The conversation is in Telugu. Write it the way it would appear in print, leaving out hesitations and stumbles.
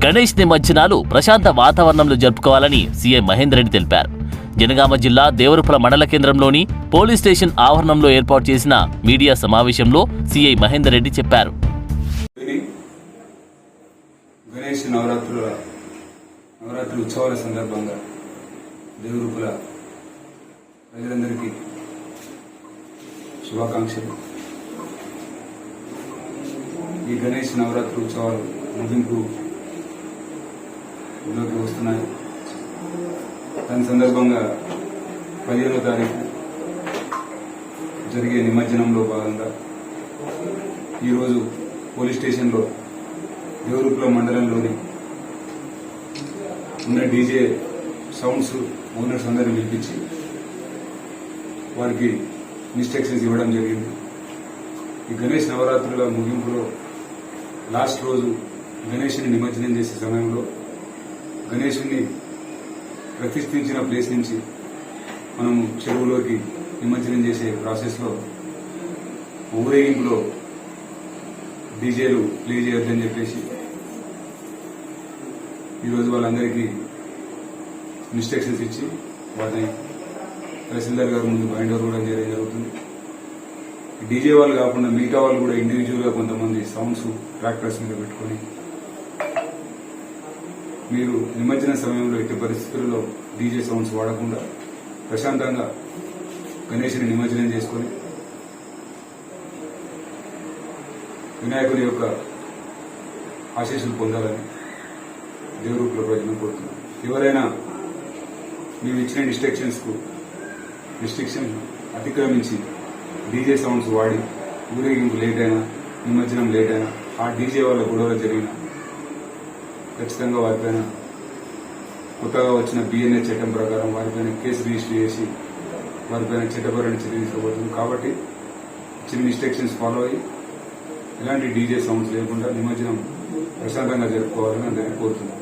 గణేష్ నిమజ్జనాలు ప్రశాంత వాతావరణంలో జరుపుకోవాలని సీఐ మహేందర్ రెడ్డి తెలిపారు. జనగామ జిల్లా దేవరుపల మండల కేంద్రంలోని పోలీస్ స్టేషన్ ఆవరణంలో ఏర్పాటు చేసిన మీడియా సమావేశంలో సీఐ మహేందర్ రెడ్డి చెప్పారు. గణేష్ నవరాత్రి ఉత్సవాల సందర్భంగా దేవరుపల ప్రజలందరికీ శుభాకాంక్షలు. ఈ గణేష్ నవరాత్రి ఉత్సవాలు ముగింపులోకి వస్తున్నాయి. దాని సందర్భంగా 15వ తారీఖు జరిగే నిమజ్జనంలో భాగంగా ఈరోజు పోలీస్ స్టేషన్లో దేవరుపల మండలంలోని ఉన్న డీజే సౌండ్స్ ఓనర్స్ అందరినీ పిలిపించి వారికి ఇన్స్ట్రక్షన్స్ ఇవ్వడం జరిగింది. ఈ గణేష్ నవరాత్రుల ముగింపులో లాస్ట్ రోజు గణేషుని నిమజ్జనం చేసే సమయంలో గణేషుని ప్రతిష్ఠించిన ప్లేస్ నుంచి మనము చెరువులోకి నిమజ్జనం చేసే ప్రాసెస్లో ఊరేగింపులో డీజేలు ప్లే చేయొద్దని చెప్పేసి ఈరోజు వాళ్ళందరికీ ఇన్స్ట్రక్షన్స్ ఇచ్చి వాటిని తహసీల్దార్ గారి ముందు బైండ్ ఓవర్ కూడా చేయడం జరుగుతుంది. డీజే వాళ్ళు కాకుండా మిగతా వాళ్ళు కూడా ఇండివిజువల్గా కొంతమంది సౌండ్స్ ట్రాక్టర్స్ మీద పెట్టుకుని మీరు నిమజ్జన సమయంలో ఎట్టి పరిస్థితుల్లో డీజే సౌండ్స్ వాడకుండా ప్రశాంతంగా గణేషుని నిమజ్జనం చేసుకుని వినాయకుని యొక్క ఆశీస్సులు పొందాలని దేవరుపల ప్రజలను కోరుతున్నాను. ఎవరైనా మేము ఇచ్చిన రిస్ట్రిక్షన్ అతిక్రమించి డీజే సౌండ్స్ వాడి ఊరేగింపు లేట్ అయినా నిమజ్జనం లేట్ అయినా ఆ డీజే వల్ల గొడవలు జరిగిన ఖచ్చితంగా వారిపైన కొత్తగా వచ్చిన బిఎన్ఏ చట్టం ప్రకారం వారిపైన కేసు రిజిస్టర్ చేసి వారిపైన చట్టపరమైన చర్య తీసుకోబడుతుంది. కాబట్టి ఇచ్చిన ఇన్స్ట్రక్షన్స్ ఫాలో అయ్యి ఎలాంటి డీజే సౌండ్స్ లేకుండా నిమజ్జనం ప్రశాంతంగా జరుపుకోవాలని అందరికీ కోరుతున్నాను.